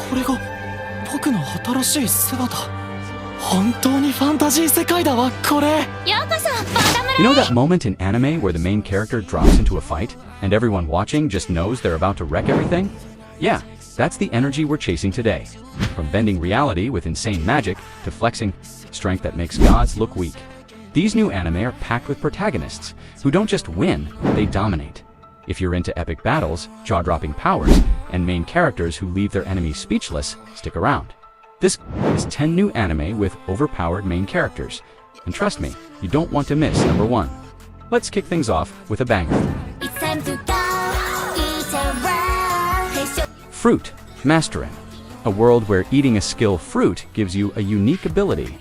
これが僕の新しい姿。本当にファンタジー世界だわ、これ。ようこそ、バカ村へ。 You know that moment in anime where the main character drops into a fight, and everyone watching just knows they're about to wreck everything? Yeah, that's the energy we're chasing today. From bending reality with insane magic, to flexing strength that makes gods look weak. These new anime are packed with protagonists, who don't just win, they dominate. If you're into epic battles, jaw-dropping powers, and main characters who leave their enemies speechless, stick around. This is 10 new anime with overpowered main characters. And trust me, you don't want to miss number 1. Let's kick things off with a banger. It's time to go, eat around. Fruit Mastering. A world where eating a skill fruit gives you a unique ability.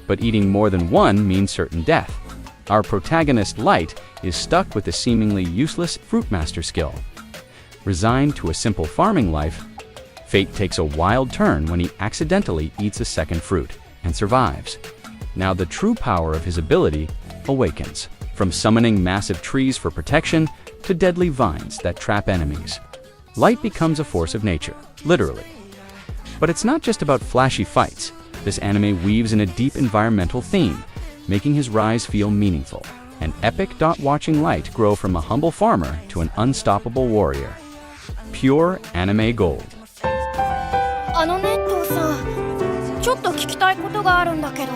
But eating more than one means certain death. Our protagonist, Light, is stuck with the seemingly useless Fruit Master skill. Resigned to a simple farming life, fate takes a wild turn when he accidentally eats a second fruit and survives. Now the true power of his ability awakens, from summoning massive trees for protection to deadly vines that trap enemies. Light becomes a force of nature, literally. But it's not just about flashy fights. This anime weaves in a deep environmental theme, making his rise feel meaningful. An epic. Watching Light grow from a humble farmer to an unstoppable warrior. Pure anime gold. あのね、父さん、ちょっと聞きたいことがあるんだけど。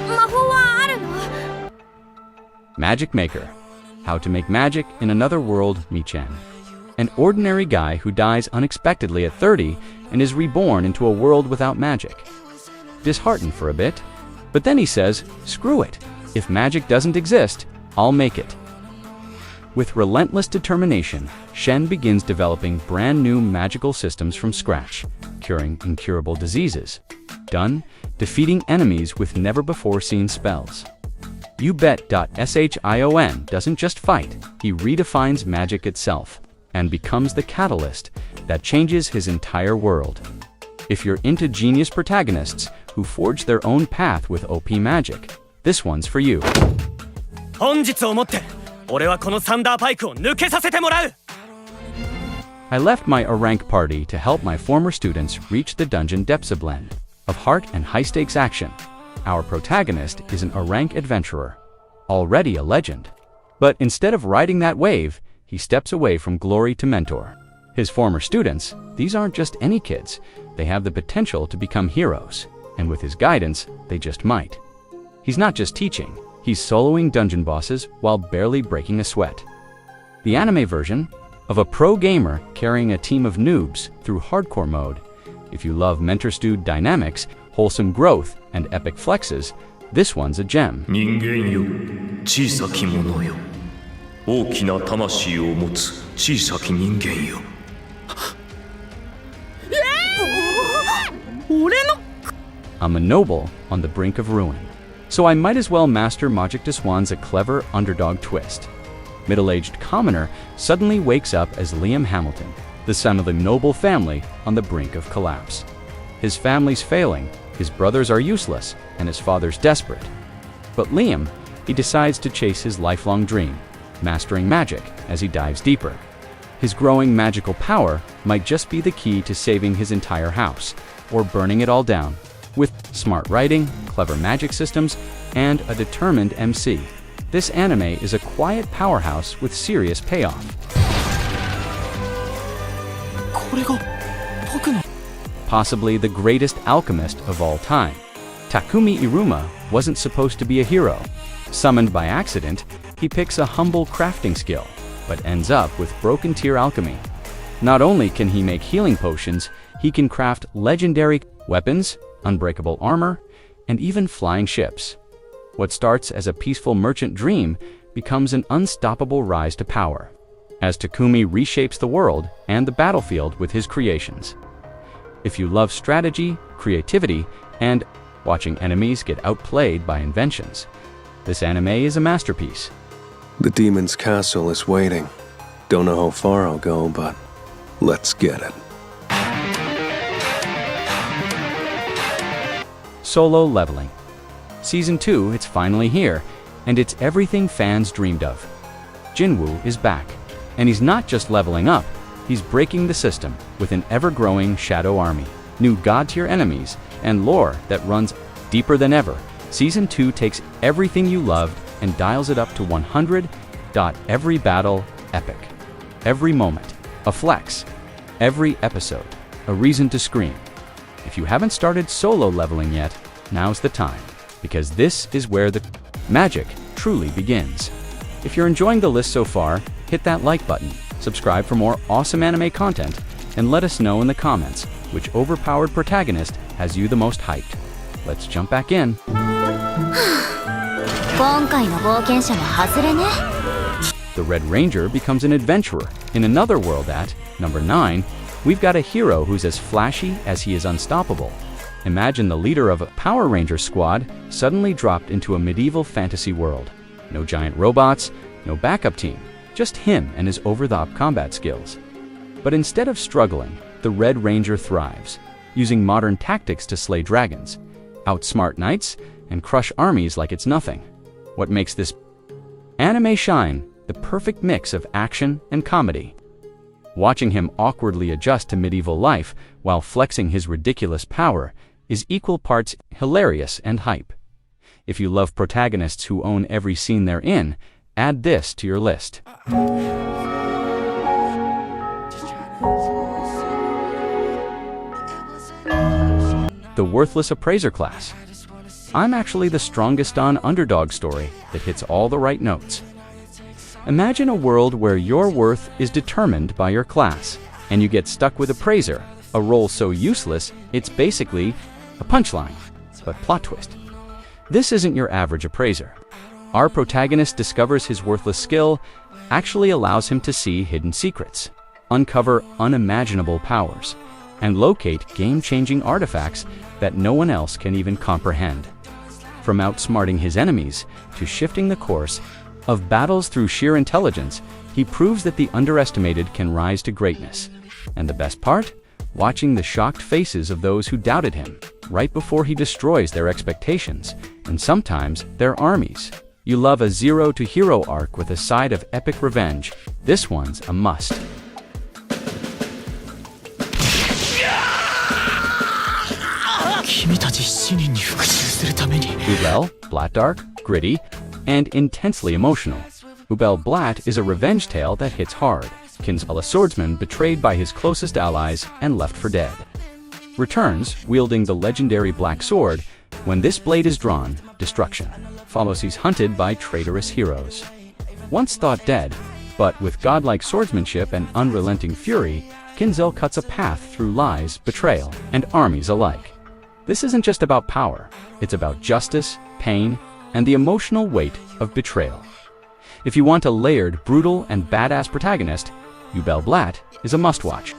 魔法はあるの？ Magic Maker. How to make magic in another world, Michan. An ordinary guy who dies unexpectedly at 30 and is reborn into a world without magic. Disheartened for a bit, but then he says, screw it. If magic doesn't exist, I'll make it. With relentless determination, Shen begins developing brand new magical systems from scratch, curing incurable diseases. Done, defeating enemies with never-before-seen spells. You bet. Shion doesn't just fight, he redefines magic itself, and becomes the catalyst that changes his entire world. If you're into genius protagonists who forge their own path with OP magic, this one's for you. 本日をもって俺はこのサンダーパイクを抜けさせてもらう。 I left my A-rank party to help my former students reach the dungeon depths of blend of heart and high-stakes action. Our protagonist is an A-rank adventurer, already a legend. But instead of riding that wave, he steps away from glory to mentor. His former students, these aren't just any kids, they have the potential to become heroes, and with his guidance, they just might. He's not just teaching, he's soloing dungeon bosses while barely breaking a sweat. The anime version of a pro gamer carrying a team of noobs through hardcore mode. If you love mentor-student dynamics, wholesome growth, and epic flexes, this one's a gem. 人間よ、小さき者よ。大きな魂を持つ小さき人間よ。I'm a noble on the brink of ruin, so I might as well master Magic de Swan's a clever underdog twist. Middle-aged commoner suddenly wakes up as Liam Hamilton, the son of a noble family on the brink of collapse. His family's failing, his brothers are useless, and his father's desperate. But Liam, he decides to chase his lifelong dream, mastering magic as he dives deeper. His growing magical power might just be the key to saving his entire house, or burning it all down. With smart writing, clever magic systems, and a determined MC, this anime is a quiet powerhouse with serious payoff. これが僕の。 Possibly the greatest alchemist of all time. Takumi Iruma wasn't supposed to be a hero. Summoned by accident, he picks a humble crafting skill, but ends up with broken tier alchemy. Not only can he make healing potions, he can craft legendary weapons, unbreakable armor, and even flying ships. What starts as a peaceful merchant dream becomes an unstoppable rise to power, as Takumi reshapes the world and the battlefield with his creations. If you love strategy, creativity, and watching enemies get outplayed by inventions, this anime is a masterpiece. The demon's castle is waiting. Don't know how far I'll go, but let's get it. Solo Leveling. Season 2, it's finally here, and it's everything fans dreamed of. Jinwoo is back, and he's not just leveling up, He's breaking the system with an ever-growing shadow army, new god-tier enemies, and lore that runs deeper than ever. Season 2 takes everything you loved and dials it up to 100. Every battle, epic. Every moment, a flex. Every episode, a reason to scream. If you haven't started solo leveling yet, now's the time, because this is where the magic truly begins. If you're enjoying the list so far, hit that like button, subscribe for more awesome anime content, and let us know in the comments which overpowered protagonist has you the most hyped. Let's jump back in. 今回の冒険者も外れね。 The Red Ranger becomes an adventurer. In another world at number 9, we've got a hero who's as flashy as he is unstoppable. Imagine the leader of a Power Ranger squad suddenly dropped into a medieval fantasy world. No giant robots, no backup team, just him and his over-the-top combat skills. But instead of struggling, the Red Ranger thrives, using modern tactics to slay dragons, outsmart knights, and crush armies like it's nothing. What makes this anime shine? The perfect mix of action and comedy. Watching him awkwardly adjust to medieval life while flexing his ridiculous power is equal parts hilarious and hype. If you love protagonists who own every scene they're in, add this to your list. The worthless Appraiser class. I'm actually the strongest on underdog story that hits all the right notes. Imagine a world where your worth is determined by your class, and you get stuck with Appraiser, a role so useless it's basically a punchline, but plot twist. This isn't your average Appraiser. Our protagonist discovers his worthless skill actually allows him to see hidden secrets, uncover unimaginable powers, and locate game-changing artifacts that no one else can even comprehend. From outsmarting his enemies to shifting the course of battles through sheer intelligence, he proves that the underestimated can rise to greatness. And the best part? Watching the shocked faces of those who doubted him, right before he destroys their expectations, and sometimes their armies. You love a zero to hero arc with a side of epic revenge. This one's a must. Übel Blatt, dark, gritty, and intensely emotional. Übel Blatt is a revenge tale that hits hard. A swordsman betrayed by his closest allies and left for dead. Returns, wielding the legendary black sword. When this blade is drawn, destruction follows. He's hunted by traitorous heroes. Once thought dead, but with godlike swordsmanship and unrelenting fury, Kinzel cuts a path through lies, betrayal, and armies alike. This isn't just about power, it's about justice, pain, and the emotional weight of betrayal. If you want a layered, brutal, and badass protagonist, Übel Blatt is a must-watch.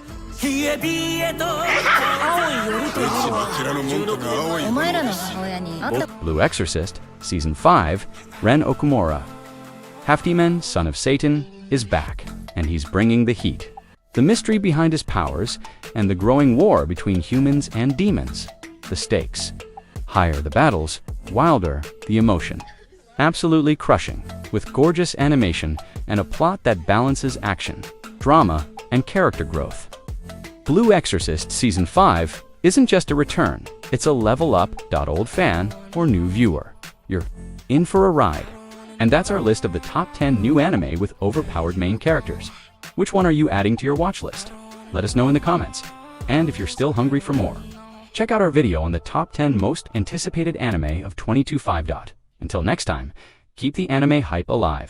Blue Exorcist, Season 5, Ren Okumura. Half-demon, son of Satan, is back, and he's bringing the heat. The mystery behind his powers, and the growing war between humans and demons. The stakes. Higher the battles, wilder the emotion. Absolutely crushing, with gorgeous animation and a plot that balances action, drama, and character growth. Blue Exorcist Season 5 isn't just a return, it's a level up. Old fan or new viewer. You're in for a ride. And that's our list of the top 10 new anime with overpowered main characters. Which one are you adding to your watch list? Let us know in the comments. And if you're still hungry for more, check out our video on the top 10 most anticipated anime of 2025. Until next time, keep the anime hype alive.